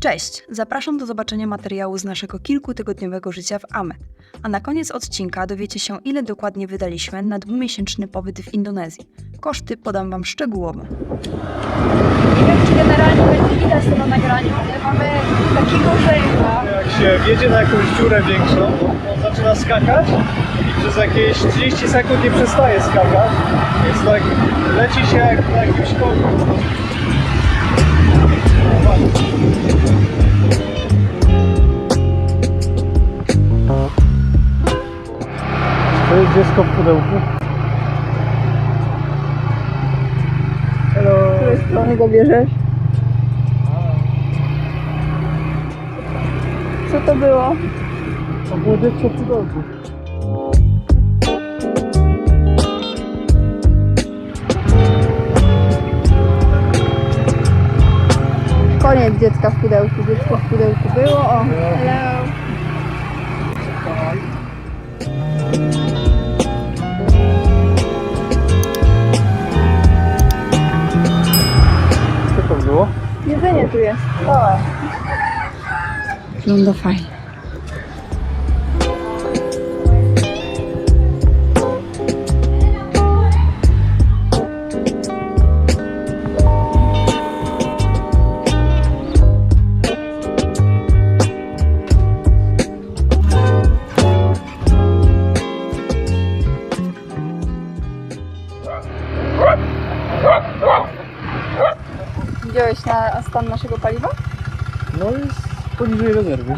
Cześć! Zapraszam do zobaczenia materiału z naszego kilkutygodniowego życia w Amed. A na koniec odcinka dowiecie się, ile dokładnie wydaliśmy na dwumiesięczny pobyt w Indonezji. Koszty podam Wam szczegółowo. Nie wiem, czy generalnie będzie widać to na nagraniu, ale mamy takiego żejka. Jak się wjedzie na jakąś dziurę większą, on zaczyna skakać i przez jakieś 30 sekund nie przestaje skakać. Więc tak leci się jak na jakimś koniu. To jest dziecko w pudełku. Hello. Z której strony go bierzesz? Co to było? To było dziecko w pudełku. Koniec dziecka w pudełku. Dziecko w pudełku było. O, hello. Co to było? Jedzenie tu jest. Całe. Wygląda fajnie. Widziałeś na stan naszego paliwa? No jest poniżej rezerwy.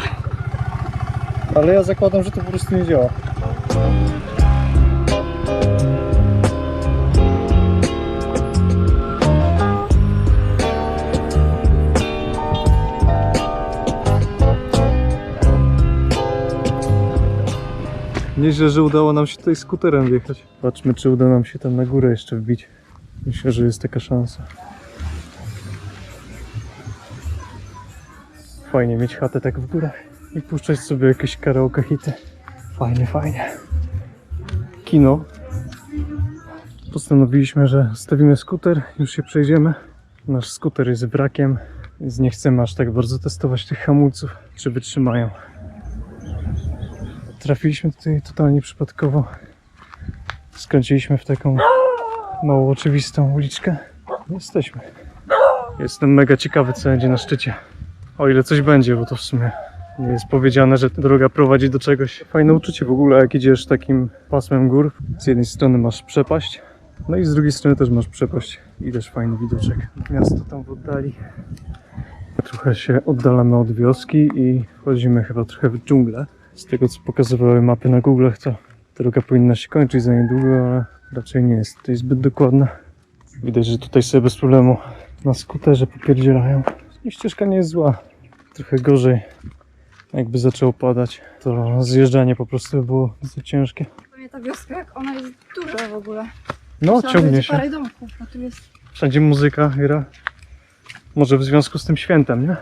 Ale ja zakładam, że to po prostu nie działa. Nieźle, że udało nam się tutaj skuterem wjechać. Patrzmy, czy uda nam się tam na górę jeszcze wbić. Myślę, że jest taka szansa. Fajnie mieć chatę tak w górach i puszczać sobie jakieś karaoke hity. Fajnie, fajnie. Kino. Postanowiliśmy, że stawimy skuter, już się przejdziemy. Nasz skuter jest wrakiem, więc nie chcemy aż tak bardzo testować tych hamulców, czy wytrzymają. Trafiliśmy tutaj totalnie przypadkowo. Skręciliśmy w taką mało oczywistą uliczkę. Jesteśmy. Jestem mega ciekawy, co będzie na szczycie. O ile coś będzie, bo to w sumie nie jest powiedziane, że droga prowadzi do czegoś. Fajne uczucie w ogóle, jak idziesz takim pasmem gór. Z jednej strony masz przepaść, no i z drugiej strony też masz przepaść. I też fajny widoczek. Miasto tam w oddali. Trochę się oddalamy od wioski i wchodzimy chyba trochę w dżunglę. Z tego, co pokazywały mapy na Google'ach, to droga powinna się kończyć za niedługo, ale raczej nie jest tutaj zbyt dokładna. Widać, że tutaj sobie bez problemu na skuterze popierdzielają. I ścieżka nie jest zła. Trochę gorzej. Jakby zaczęło padać, to zjeżdżanie po prostu było za ciężkie. Pewnie ta wioska, jak ona jest duża w ogóle. No, Myślałam, że ciągnie będzie się. parę domków, a tu jest... Wszędzie muzyka gra. Może w związku z tym świętem, nie?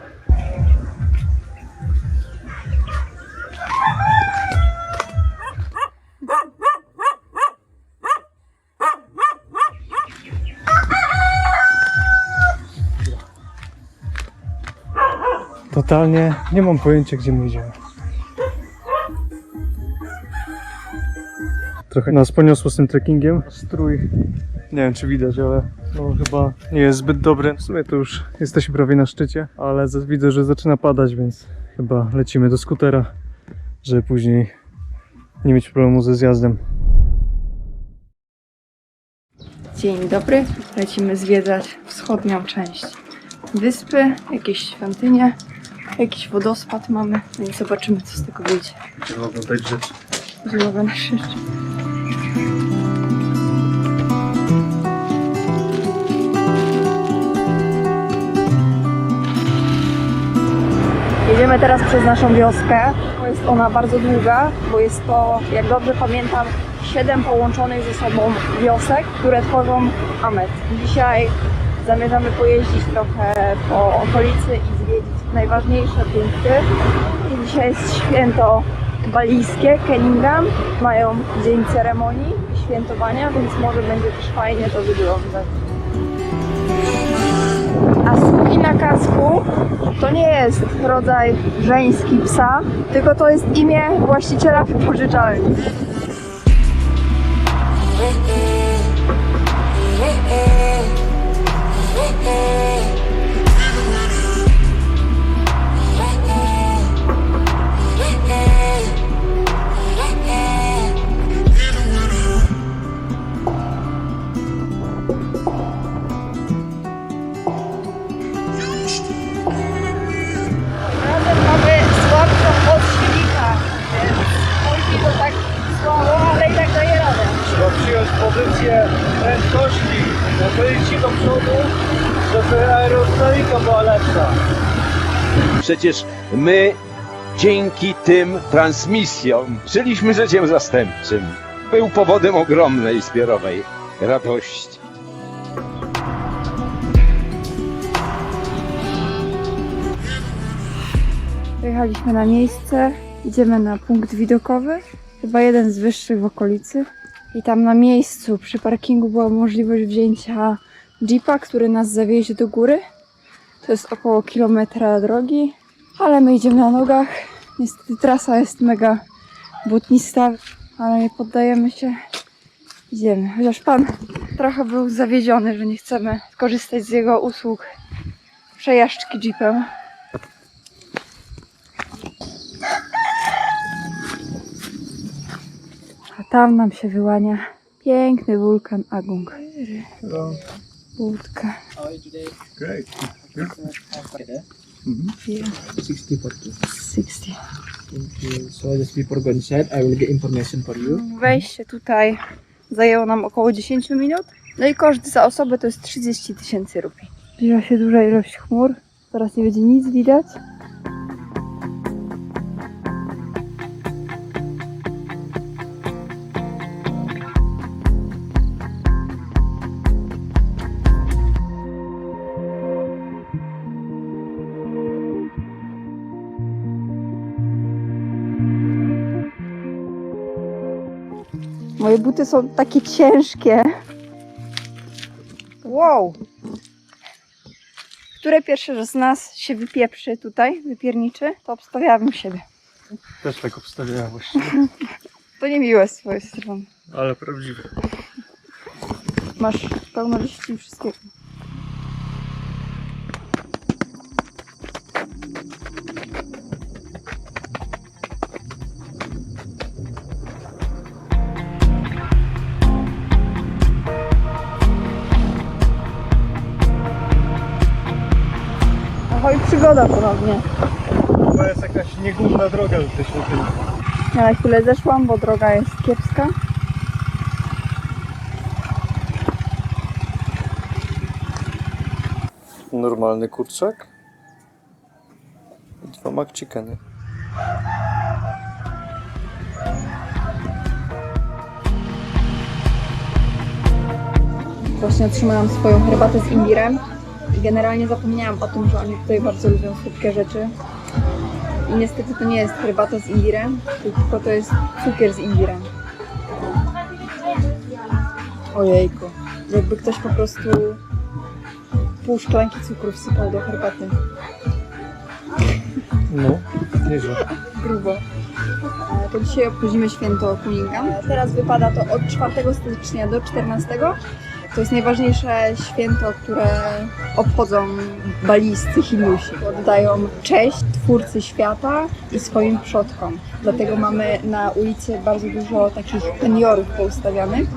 Totalnie nie mam pojęcia, gdzie my idziemy. Trochę nas poniosło z tym trekkingiem. Strój, nie wiem czy widać, ale no, chyba nie jest zbyt dobry. W sumie to już jesteśmy prawie na szczycie, ale widzę, że zaczyna padać, więc chyba lecimy do skutera, żeby później nie mieć problemu ze zjazdem. Dzień dobry, lecimy zwiedzać wschodnią część wyspy, jakieś świątynie, jakiś wodospad mamy, więc zobaczymy, co z tego wyjdzie. Trzeba oglądać rzeczy. Złowa na szczycie. Jedziemy teraz przez naszą wioskę. Jest ona bardzo długa, bo jest to, jak dobrze pamiętam, 7 połączonych ze sobą wiosek, które tworzą Amed. Dzisiaj zamierzamy pojeździć trochę po okolicy i zwiedzić najważniejsze punkty. I dzisiaj jest święto balijskie, Keningam. Mają dzień ceremonii i świętowania, więc może będzie też fajnie to wyglądać. A sługi na Kasku to nie jest rodzaj żeński psa, tylko to jest imię właściciela wypożyczalni. Razem mamy słabszą od silnika, więc chodzi to tak słabo, ale i tak daje radę. Trzeba przyjąć pozycję prędkości, napędzić się do przodu, żeby aerodynamika była lepsza. Przecież my dzięki tym transmisjom żyliśmy życiem zastępczym. Był powodem ogromnej zbiorowej radości. Wyjechaliśmy na miejsce, idziemy na punkt widokowy, chyba jeden z wyższych w okolicy. I tam na miejscu przy parkingu była możliwość wzięcia jeepa, który nas zawiezie do góry. To jest około kilometra drogi, ale my idziemy na nogach. Niestety trasa jest mega błotnista, ale nie poddajemy się. Idziemy. Chociaż pan trochę był zawiedziony, że nie chcemy skorzystać z jego usług przejażdżki jeepem. A tam nam się wyłania piękny wulkan Agung. Łódka. Great. 60 for two. 60. Thank you. So just before going inside, I will get information for you. Wejście tutaj zajęło nam około 10 minut. No i koszt za osobę to jest 30 000 rupii. Zbliża się duża ilość chmur. Teraz nie będzie nic widać. Moje buty są takie ciężkie. Wow! Które pierwszy z nas się wypieprzy tutaj, wypierniczy, to obstawiałabym siebie. Też tak obstawiałem właściwie, To niemiłe z twojej strony. ale prawdziwe. Masz pełno liści i wszystkiego. Ahoj, przygoda ponownie. To jest jakaś niegłówna droga do tej świątyni. Ja na chwilę zeszłam, bo droga jest kiepska. Normalny kurczak i 2 McChickeny. Właśnie otrzymałam swoją herbatę z imbirem. I generalnie zapomniałam o tym, że oni tutaj bardzo lubią słodkie rzeczy. I niestety to nie jest herbata z imbirem, tylko to jest cukier z imbirem. Ojejku. Jakby ktoś po prostu pół szklanki cukru wsypał do herbaty. No, nieźle. Grubo. To dzisiaj obchodzimy święto Kuninga. Teraz wypada to od 4 stycznia do 14. To jest najważniejsze święto, które obchodzą baliscy Hindusi. Oddają cześć Twórcy Świata i swoim przodkom. Dlatego mamy na ulicy bardzo dużo takich penjorów poustawianych.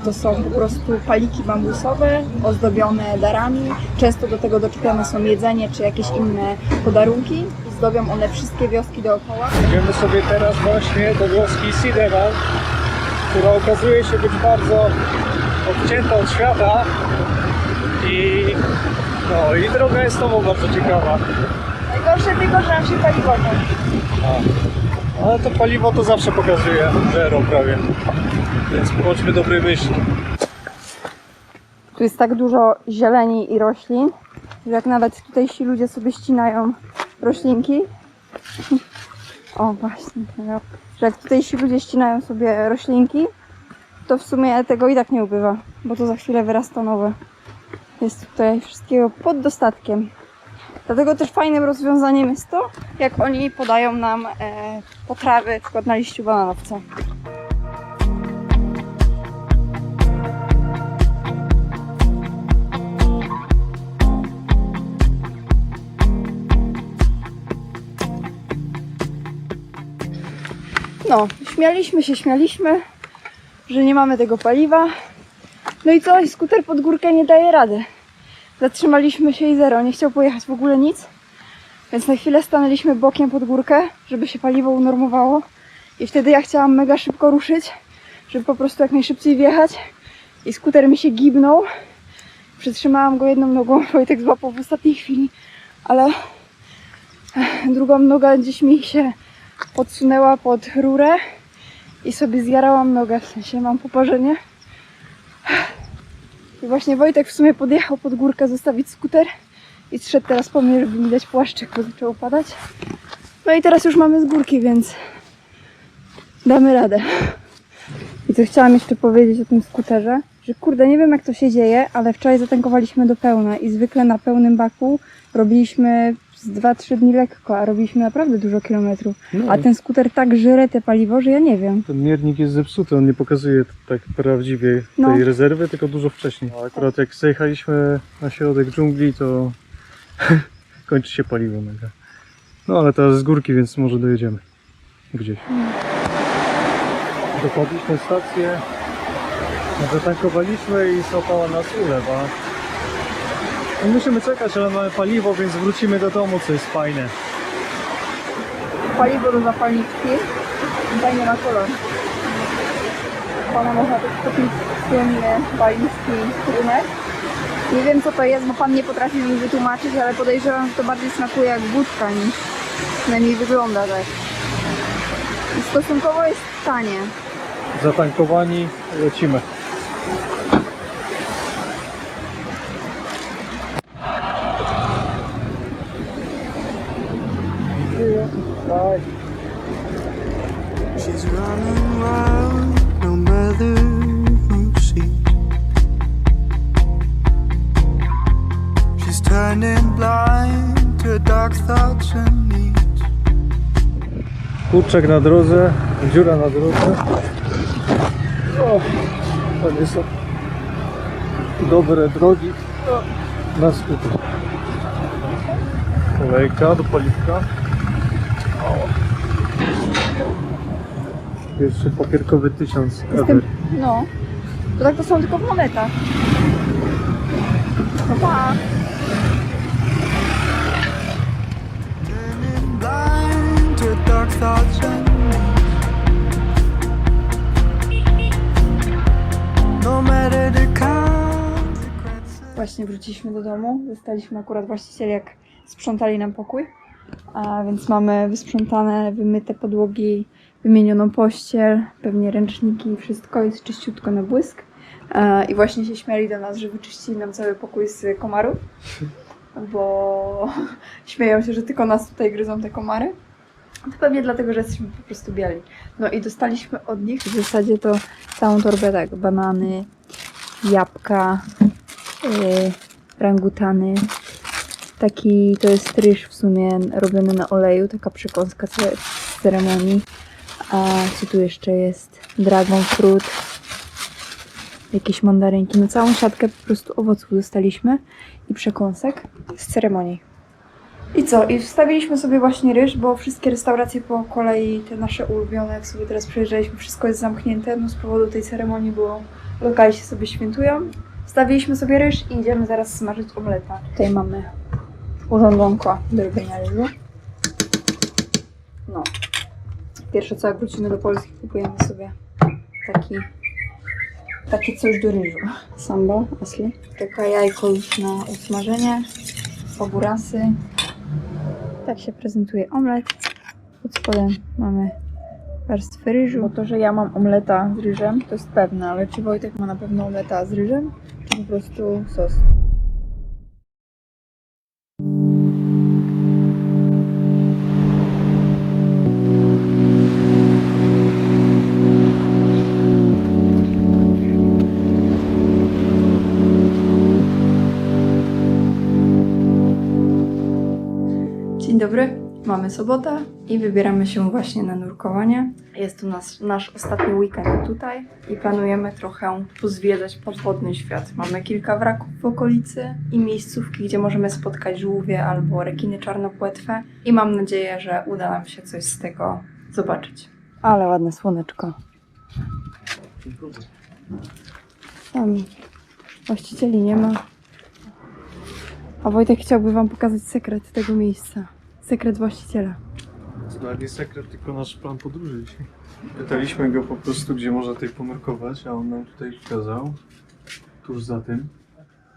To są po prostu paliki bambusowe, ozdobione darami. Często do tego doczepione są jedzenie czy jakieś inne podarunki. Zdobią one wszystkie wioski dookoła. Idziemy sobie teraz właśnie do wioski Sideman, która okazuje się być bardzo odcięta od świata i droga jest znowu bardzo ciekawa. Najgorsze tylko, że nam się paliwo kończy. Ale to paliwo to zawsze pokazuje zero prawie, więc bądźmy dobrej myśli. Tu jest tak dużo zieleni i roślin, że jak nawet tutejsi ludzie sobie ścinają roślinki. O właśnie, że jak tutejsi ludzie ścinają sobie roślinki, to w sumie tego i tak nie ubywa, bo to za chwilę wyrasta nowe. Jest tutaj wszystkiego pod dostatkiem. Dlatego też fajnym rozwiązaniem jest to, jak oni podają nam potrawy, na przykład na liściu bananowca. No, śmialiśmy, że nie mamy tego paliwa. No i co? I skuter pod górkę nie daje rady. Zatrzymaliśmy się i zero, nie chciał pojechać w ogóle nic. Więc na chwilę stanęliśmy bokiem pod górkę, żeby się paliwo unormowało. I wtedy ja chciałam mega szybko ruszyć, żeby po prostu jak najszybciej wjechać. I skuter mi się gibnął. Przytrzymałam go jedną nogą, Wojtek złapał w ostatniej chwili, ale drugą noga gdzieś mi się podsunęła pod rurę i sobie zjarałam nogę, w sensie mam poparzenie. I właśnie Wojtek w sumie podjechał pod górkę zostawić skuter i zszedł teraz po mnie, żeby mi dać płaszczyk, bo zaczęło padać. No i teraz już mamy z górki, więc damy radę. I co chciałam jeszcze powiedzieć o tym skuterze, że kurde, nie wiem jak to się dzieje, ale wczoraj zatankowaliśmy do pełna i zwykle na pełnym baku robiliśmy z 2-3 dni lekko, a robiliśmy naprawdę dużo kilometrów. No. A ten skuter tak żre te paliwo, że ja nie wiem. Ten miernik jest zepsuty, on nie pokazuje tak prawdziwie No. tej rezerwy, tylko dużo wcześniej. A akurat jak zajechaliśmy na środek dżungli, to kończy się paliwo mega. No ale teraz z górki, więc może dojedziemy gdzieś. Dopadliśmy stację, zatankowaliśmy i złapała nas ulewa. No musimy czekać, ale mamy paliwo, więc wrócimy do domu, co jest fajne. Paliwo do zapalniczki. Fajnie ma kolor. Pana można też kupić słynny balijski trunek. Nie wiem co to jest, bo pan nie potrafi mi wytłumaczyć, ale podejrzewam, że to bardziej smakuje jak wódka niż przynajmniej wygląda tak. I stosunkowo jest tanie. Zatankowani, lecimy. Bye. She's running wild, no matter who sees. She's turning blind to dark thoughts and needs. Kurczak na drodze, dziura na drodze. O, to nie są dobre drogi na skuter. Kolejka do paliwka. Pierwszy papierkowy 1000 ever. No. To tak to są tylko w monetach. No pa! Turning blind to dark thoughts and needs. No matter the consequences. Właśnie wróciliśmy do domu. Zostaliśmy akurat właścicieli, jak sprzątali nam pokój. A więc mamy wysprzątane, wymyte podłogi, wymienioną pościel, pewnie ręczniki, wszystko jest czyściutko na błysk. I właśnie się śmiali do nas, że wyczyścili nam cały pokój z komarów, bo śmieją się, że tylko nas tutaj gryzą te komary. To pewnie dlatego, że jesteśmy po prostu biali. No i dostaliśmy od nich w zasadzie to całą torbę tak, banany, jabłka, rangutany. Taki to jest ryż w sumie robiony na oleju, taka przekąska z ceremonii. A co tu jeszcze jest? Dragon fruit, jakieś mandarynki, no całą siatkę po prostu owoców dostaliśmy i przekąsek z ceremonii. I co? I wstawiliśmy sobie właśnie ryż, bo wszystkie restauracje po kolei, te nasze ulubione, jak sobie teraz przejeżdżaliśmy, wszystko jest zamknięte, no z powodu tej ceremonii, bo lokale się sobie świętują. Wstawiliśmy sobie ryż i idziemy zaraz smażyć omleta. Tutaj mamy urządzonko do robienia ryżu. No. Pierwsze co, jak wrócimy do Polski, kupujemy sobie takie coś do ryżu. Sambal, asli. Taka jajko już na usmażenie. Ogórasy. Tak się prezentuje omlet. Pod spodem mamy warstwę ryżu. Bo to, że ja mam omleta z ryżem, to jest pewne, ale czy Wojtek ma na pewno omleta z ryżem, czy po prostu sos? Dzień dobry, mamy sobotę i wybieramy się właśnie na nurkowanie. Jest to nasz ostatni weekend tutaj i planujemy trochę pozwiedzać podwodny świat. Mamy kilka wraków w okolicy i miejscówki, gdzie możemy spotkać żółwie albo rekiny czarnopłetwe i mam nadzieję, że uda nam się coś z tego zobaczyć. Ale ładne słoneczko. Tam właścicieli nie ma. A Wojtek chciałby wam pokazać sekret tego miejsca. Sekret właściciela. To nawet nie sekret, tylko nasz plan podróży dzisiaj. Pytaliśmy go po prostu, gdzie można tutaj ponurkować, a on nam tutaj pokazał. Tuż za tym.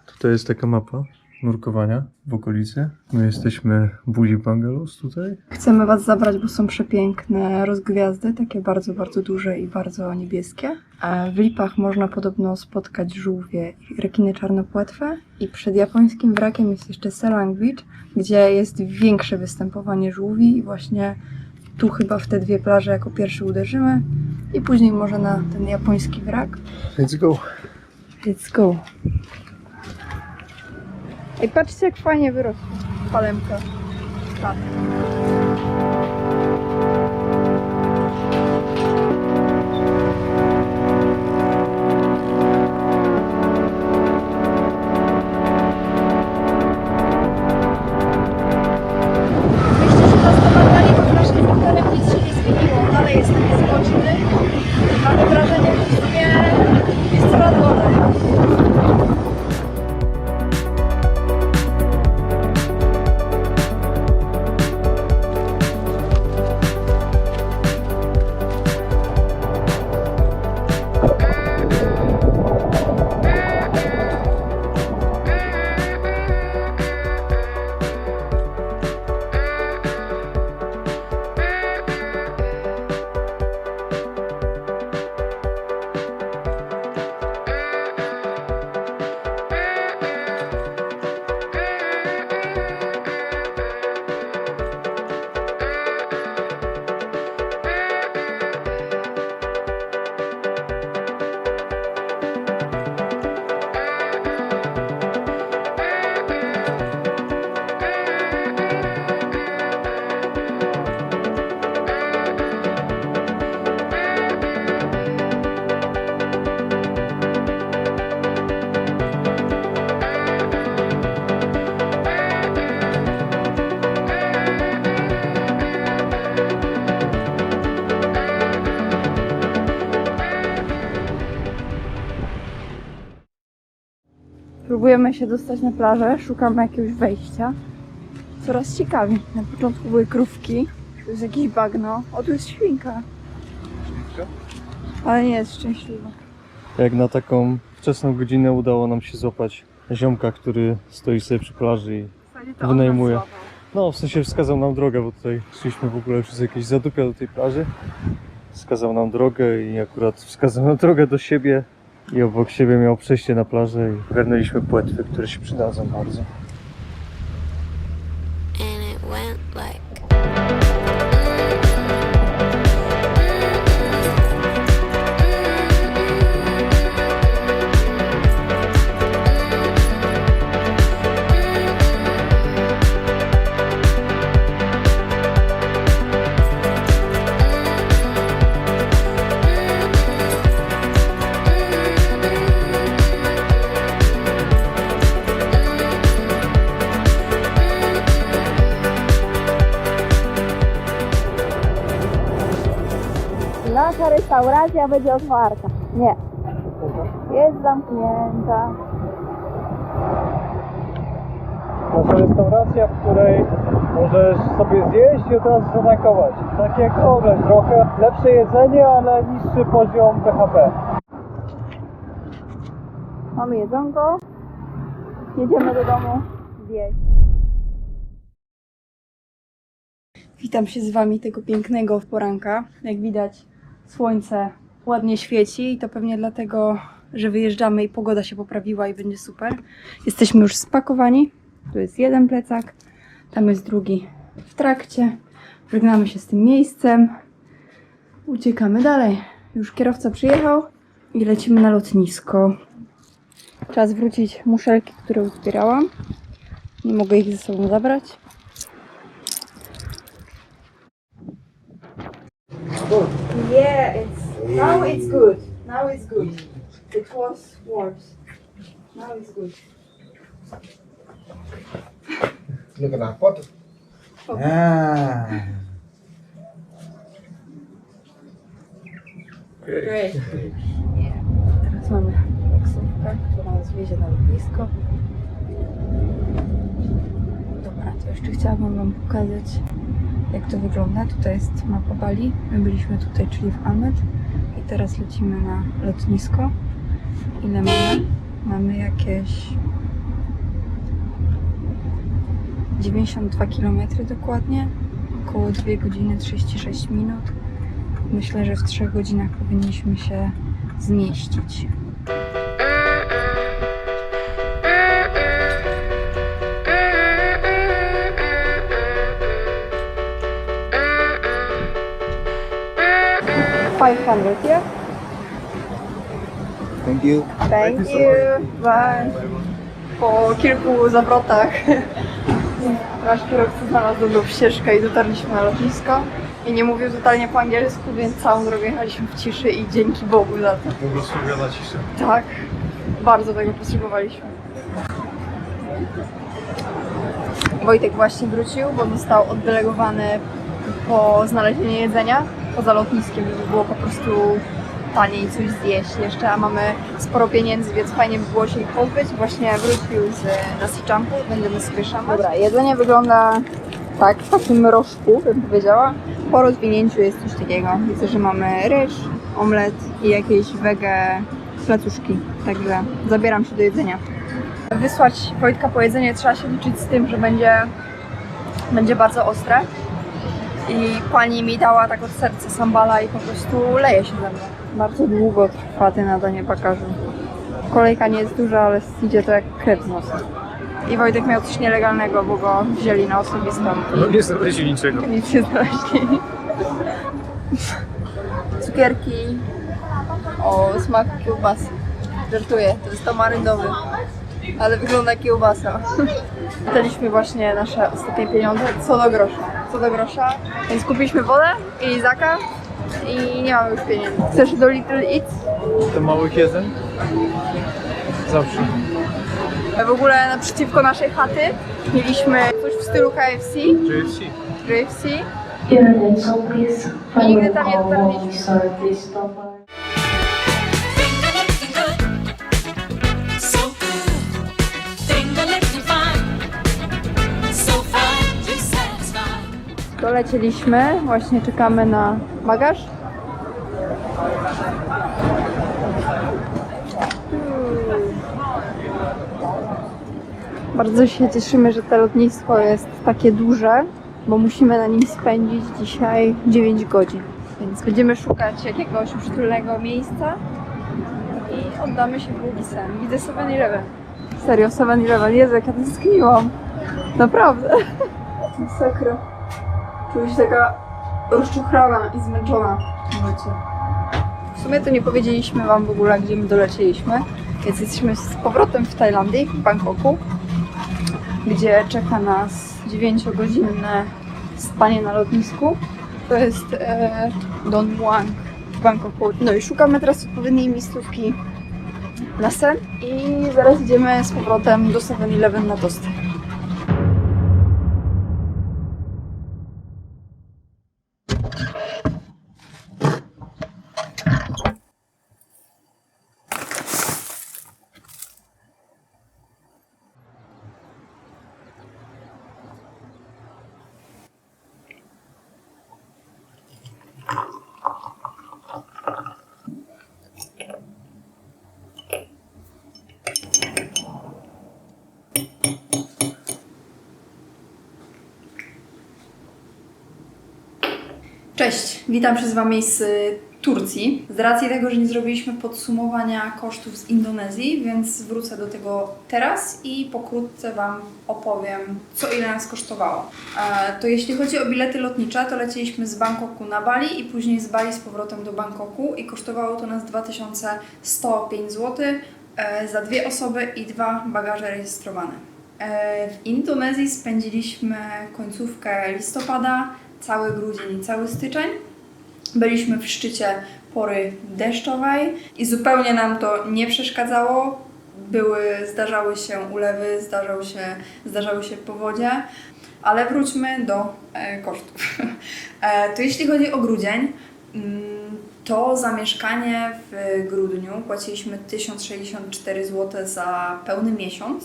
Tutaj jest taka mapa nurkowania w okolicy. My jesteśmy Bully Bungalows tutaj. Chcemy was zabrać, bo są przepiękne rozgwiazdy, takie bardzo, bardzo duże i bardzo niebieskie. A w Lipach można podobno spotkać żółwie i rekiny czarnopłetwe. I przed japońskim wrakiem jest jeszcze Selang Beach, gdzie jest większe występowanie żółwi i właśnie tu chyba w te dwie plaże jako pierwszy uderzymy i później może na ten japoński wrak. Let's go. Let's go. Ej, patrzcie jak fajnie wyrosła palemka. Tak. Myślę, że zastanawiali, bo z naszym motorem nic się nie zmieniło. Dalej jest taki zboczny. Mamy wrażenie, że w sumie jest coraz gorzej. Próbujemy się dostać na plażę, szukamy jakiegoś wejścia. Coraz ciekawiej. Na początku były krówki, tu jest jakieś bagno. O, tu jest świnka. Ale nie jest szczęśliwa. Jak na taką wczesną godzinę udało nam się złapać ziomka, który stoi sobie przy plaży i wynajmuje. No, w sensie wskazał nam drogę, bo tutaj szliśmy w ogóle przez jakieś zadupia do tej plaży. Wskazał nam drogę i akurat wskazał nam drogę do siebie i obok siebie miał przejście na plażę i ogarnęliśmy płetwy, które się przydadzą bardzo. And it went like Nasza restauracja będzie otwarta. Nie. Jest zamknięta. Nasza restauracja, w której możesz sobie zjeść i od razu zatankować. Tak jak ogląd trochę. Lepsze jedzenie, ale niższy poziom BHP. Mamy jedzonko. Jedziemy do domu zjeść. Witam się z wami tego pięknego poranka. Jak widać, słońce ładnie świeci i to pewnie dlatego, że wyjeżdżamy i pogoda się poprawiła i będzie super. Jesteśmy już spakowani. Tu jest jeden plecak, tam jest drugi w trakcie. Żegnamy się z tym miejscem. Uciekamy dalej. Już kierowca przyjechał i lecimy na lotnisko. Trzeba zwrócić muszelki, które uzbierałam. Nie mogę ich ze sobą zabrać. Now it's good. Now it's good. It was worse. Now it's good. Look at that photo. Ah. Great. Teraz mamy taksówkę, która nas wiezie na lotnisko. Dobra, to jeszcze chciałabym wam pokazać, jak to wygląda. Tutaj jest mapa Bali. My byliśmy tutaj, czyli w Amed. I teraz lecimy na lotnisko. Ile mamy? Mamy jakieś 92 km dokładnie. Około 2 godziny 36 minut. Myślę, że w 3 godzinach powinniśmy się zmieścić. $500, yeah? Thank you. Thank you. Bye. Po kilku zawrotach nasz kierowca znalazł dobrą ścieżkę i dotarliśmy na lotnisko. I nie mówił totalnie po angielsku, więc całą drogę jechaliśmy w ciszy i dzięki Bogu za to. Błogosławiona cisza. Tak, bardzo tego potrzebowaliśmy. Wojtek właśnie wrócił, bo został oddelegowany po znalezienie jedzenia poza lotniskiem, żeby było po prostu taniej coś zjeść jeszcze, a mamy sporo pieniędzy, więc fajnie by było się ich pozbyć. Właśnie wrócił z nasi jumpu, będziemy sobie szamać. Dobra, jedzenie wygląda tak, w takim mrożku, bym powiedziała. Po rozwinięciu jest coś takiego. Widzę, że mamy ryż, omlet i jakieś wege placuszki, także zabieram się do jedzenia. Wysłać Wojtka po jedzenie trzeba się liczyć z tym, że będzie bardzo ostre. I pani mi dała tak od serca sambala i po prostu leje się ze mną. Bardzo długo trwa te nadanie bagażu. Kolejka nie jest duża, ale idzie to jak krew z nosa. I Wojtek miał coś nielegalnego, bo go wzięli na osobistą. No nie znaleźli niczego. Nic nie znaleźli. Cukierki o smaku kiełbasy. Żartuję, to jest tamarynowy, ale wygląda jak kiełbasa. Daliśmy właśnie nasze ostatnie pieniądze co do grosza, więc kupiliśmy wodę i lizaka i nie mamy już pieniędzy. Chcesz do Little Eats? Do małych jedzeń? Zawsze. W ogóle naprzeciwko naszej chaty mieliśmy coś w stylu KFC. KFC. Internet, so please find Nigdy your tam nie call dotarliśmy. sir, please stop by. So good, finger looking fine, so fine, just satisfied. Dolecieliśmy, właśnie czekamy na bagaż. Bardzo się cieszymy, że to lotnisko jest takie duże, bo musimy na nim spędzić dzisiaj 9 godzin. Więc będziemy szukać jakiegoś przytulnego miejsca i oddamy się w długi sen. Widzę 7-Eleven. Serio, 7-Eleven. Jezu, jak ja tęskniłam. Naprawdę. Masakra. Czuję się taka rozczochrana i zmęczona w tym życiu. W sumie to nie powiedzieliśmy wam w ogóle, gdzie my dolecieliśmy. Więc jesteśmy z powrotem w Tajlandii, w Bangkoku, gdzie czeka nas 9-godzinne spanie na lotnisku. To jest Don Muang w Bangkoku. No i szukamy teraz odpowiedniej miejscówki na sen i zaraz idziemy z powrotem do 7-Eleven na tosty. Cześć, witam się z Wami z Turcji. Z racji tego, że nie zrobiliśmy podsumowania kosztów z Indonezji, więc wrócę do tego teraz i pokrótce Wam opowiem, co ile nas kosztowało. To jeśli chodzi o bilety lotnicze, to lecieliśmy z Bangkoku na Bali i później z Bali z powrotem do Bangkoku i kosztowało to nas 2105 zł za 2 osoby i 2 bagaże rejestrowane. W Indonezji spędziliśmy końcówkę listopada, cały grudzień i cały styczeń. Byliśmy w szczycie pory deszczowej i zupełnie nam to nie przeszkadzało. Zdarzały się ulewy, zdarzały się powodzie, ale wróćmy do kosztów. To jeśli chodzi o grudzień, to za mieszkanie w grudniu płaciliśmy 1064 zł za pełny miesiąc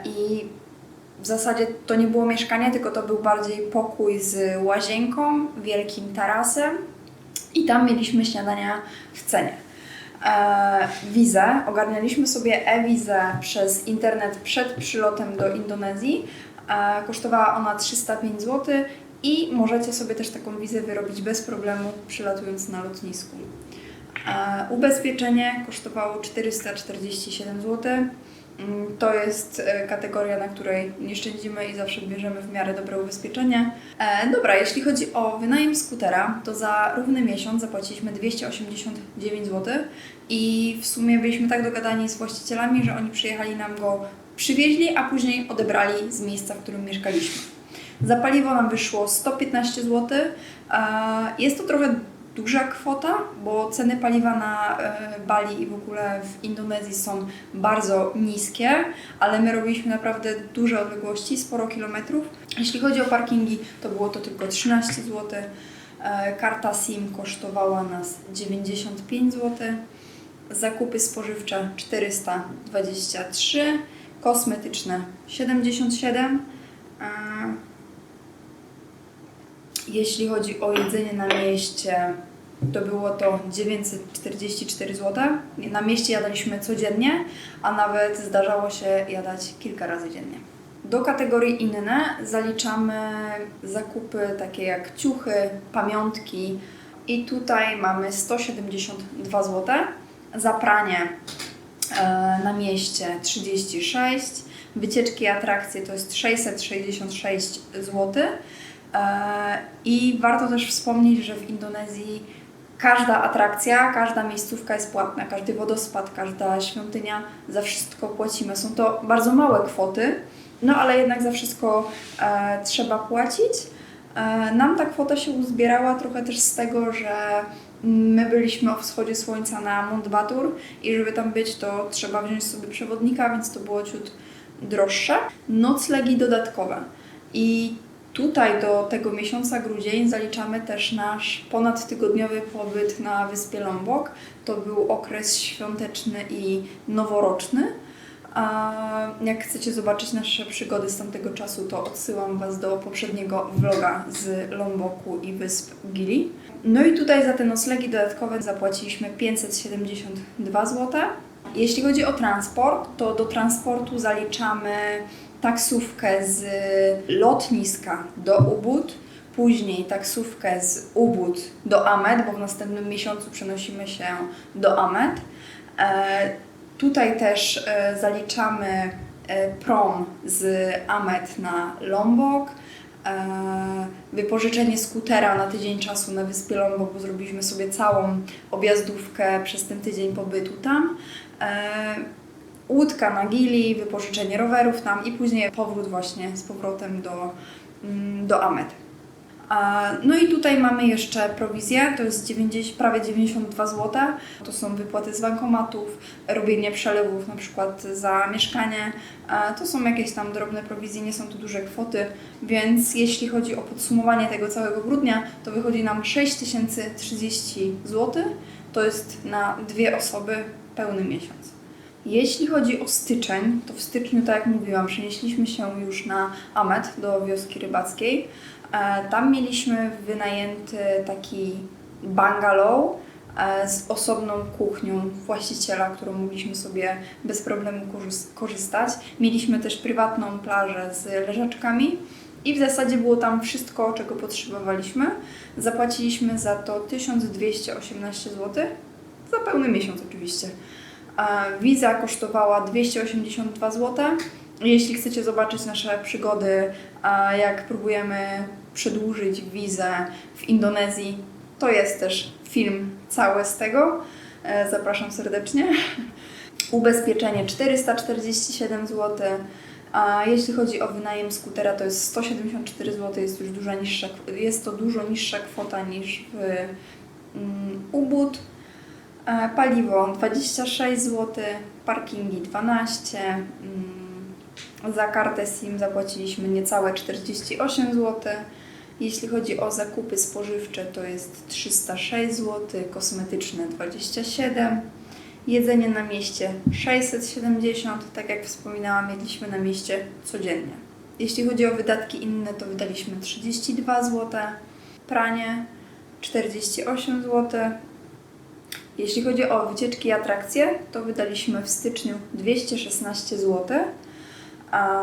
i w zasadzie to nie było mieszkanie, tylko to był bardziej pokój z łazienką, wielkim tarasem i tam mieliśmy śniadania w cenie. Wizę, ogarnialiśmy sobie e-wizę przez internet przed przylotem do Indonezji. Kosztowała ona 305 zł i możecie sobie też taką wizę wyrobić bez problemu przylatując na lotnisku. Ubezpieczenie kosztowało 447 zł. To jest kategoria, na której nie szczędzimy i zawsze bierzemy w miarę dobre ubezpieczenie. Dobra, jeśli chodzi o wynajem skutera, to za równy miesiąc zapłaciliśmy 289 zł i w sumie byliśmy tak dogadani z właścicielami, że oni przyjechali nam go przywieźli, a później odebrali z miejsca, w którym mieszkaliśmy. Za paliwo nam wyszło 115 zł. Jest to trochę duża kwota, bo ceny paliwa na Bali i w ogóle w Indonezji są bardzo niskie, ale my robiliśmy naprawdę duże odległości, sporo kilometrów. Jeśli chodzi o parkingi, to było to tylko 13 zł. Karta SIM kosztowała nas 95 zł. Zakupy spożywcze 423, kosmetyczne 77. Jeśli chodzi o jedzenie na mieście, to było to 944 zł. Na mieście jadaliśmy codziennie, a nawet zdarzało się jadać kilka razy dziennie. Do kategorii inne zaliczamy zakupy takie jak ciuchy, pamiątki i tutaj mamy 172 zł. Za pranie na mieście 36, wycieczki i atrakcje to jest 666 zł. I warto też wspomnieć, że w Indonezji każda atrakcja, każda miejscówka jest płatna, każdy wodospad, każda świątynia, za wszystko płacimy. Są to bardzo małe kwoty, no ale jednak za wszystko trzeba płacić. Nam ta kwota się uzbierała trochę też z tego, że my byliśmy o wschodzie słońca na Mount Batur i żeby tam być, to trzeba wziąć sobie przewodnika, więc to było ciut droższe. Noclegi dodatkowe. I tutaj do tego miesiąca grudzień zaliczamy też nasz ponadtygodniowy pobyt na wyspie Lombok. To był okres świąteczny i noworoczny. Jak chcecie zobaczyć nasze przygody z tamtego czasu, to odsyłam Was do poprzedniego vloga z Lomboku i wysp Gili. No i tutaj za te noclegi dodatkowe zapłaciliśmy 572 zł. Jeśli chodzi o transport, to do transportu zaliczamy taksówkę z lotniska do Ubud, później taksówkę z Ubud do Amed, bo w następnym miesiącu przenosimy się do Amed. Tutaj też zaliczamy prom z Amed na Lombok, wypożyczenie skutera na tydzień czasu na wyspie Lombok, bo zrobiliśmy sobie całą objazdówkę przez ten tydzień pobytu tam. Łódka na Gili, wypożyczenie rowerów tam i później powrót właśnie z powrotem do Amed. No i tutaj mamy jeszcze prowizję, to jest prawie 92 zł. To są wypłaty z bankomatów, robienie przelewów na przykład za mieszkanie. To są jakieś tam drobne prowizje, nie są to duże kwoty, więc jeśli chodzi o podsumowanie tego całego grudnia, to wychodzi nam 6030 zł. To jest na 2 osoby pełny miesiąc. Jeśli chodzi o styczeń, to w styczniu, tak jak mówiłam, przenieśliśmy się już na Amed, do wioski rybackiej. Tam mieliśmy wynajęty taki bungalow z osobną kuchnią właściciela, którą mogliśmy sobie bez problemu korzystać. Mieliśmy też prywatną plażę z leżaczkami i w zasadzie było tam wszystko, czego potrzebowaliśmy. Zapłaciliśmy za to 1218 zł, za pełny miesiąc oczywiście. Wiza kosztowała 282 zł. Jeśli chcecie zobaczyć nasze przygody, jak próbujemy przedłużyć wizę w Indonezji, to jest też film cały z tego. Zapraszam serdecznie. Ubezpieczenie 447 zł. A jeśli chodzi o wynajem skutera, to jest 174 zł, jest to dużo niższa kwota niż w Ubud, paliwo 26 zł, parkingi 12, za kartę SIM zapłaciliśmy niecałe 48 zł. Jeśli chodzi o zakupy spożywcze, to jest 306 zł, kosmetyczne 27, jedzenie na mieście 670, tak jak wspominałam, jedliśmy na mieście codziennie. Jeśli chodzi o wydatki inne, to wydaliśmy 32 zł, pranie 48 zł. Jeśli chodzi o wycieczki i atrakcje, to wydaliśmy w styczniu 216 zł. A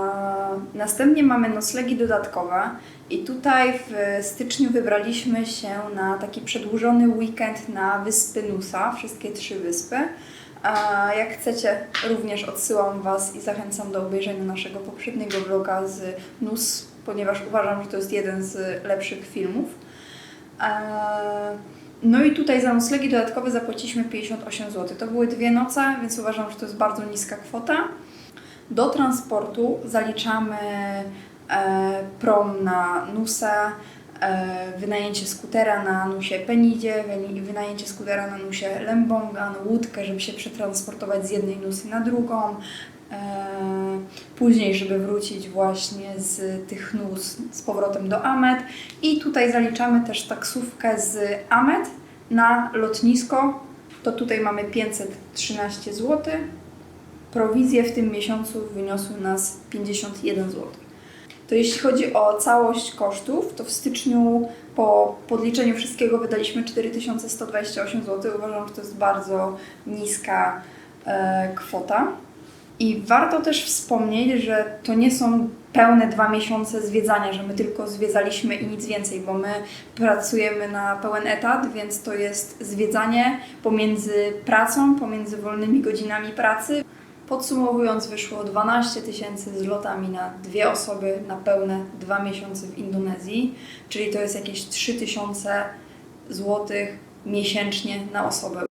następnie mamy noclegi dodatkowe i tutaj w styczniu wybraliśmy się na taki przedłużony weekend na wyspy Nusa, wszystkie 3 wyspy. A jak chcecie, również odsyłam Was i zachęcam do obejrzenia naszego poprzedniego vloga z Nus, ponieważ uważam, że to jest jeden z lepszych filmów. No i tutaj za noclegi dodatkowe zapłaciliśmy 58 zł. To były 2 noce, więc uważam, że to jest bardzo niska kwota. Do transportu zaliczamy prom na Nusę, wynajęcie skutera na Nusie Penidzie, wynajęcie skutera na Nusie Lembongan, łódkę, żeby się przetransportować z jednej Nusy na drugą. Później, żeby wrócić właśnie z tych Nus z powrotem do Amed. I tutaj zaliczamy też taksówkę z Amed na lotnisko. To tutaj mamy 513 zł. Prowizje w tym miesiącu wyniosły nas 51 zł. To jeśli chodzi o całość kosztów, to w styczniu po podliczeniu wszystkiego wydaliśmy 4128 zł. Uważam, że to jest bardzo niska kwota. I warto też wspomnieć, że to nie są pełne 2 miesiące zwiedzania, że my tylko zwiedzaliśmy i nic więcej, bo my pracujemy na pełen etat, więc to jest zwiedzanie pomiędzy pracą, pomiędzy wolnymi godzinami pracy. Podsumowując, wyszło 12 000 z lotami na 2 osoby na pełne 2 miesiące w Indonezji, czyli to jest jakieś 3000 zł miesięcznie na osobę.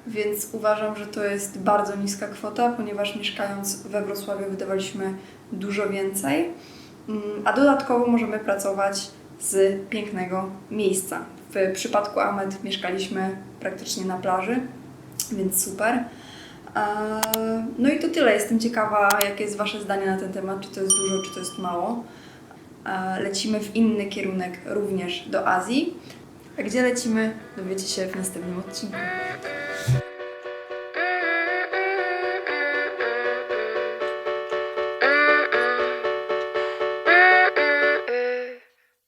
Więc uważam, że to jest bardzo niska kwota, ponieważ mieszkając we Wrocławiu wydawaliśmy dużo więcej, a dodatkowo możemy pracować z pięknego miejsca. W przypadku Amed mieszkaliśmy praktycznie na plaży, więc super. No i to tyle. Jestem ciekawa, jakie jest Wasze zdanie na ten temat, czy to jest dużo, czy to jest mało. Lecimy w inny kierunek, również do Azji. A gdzie lecimy, dowiecie się w następnym odcinku.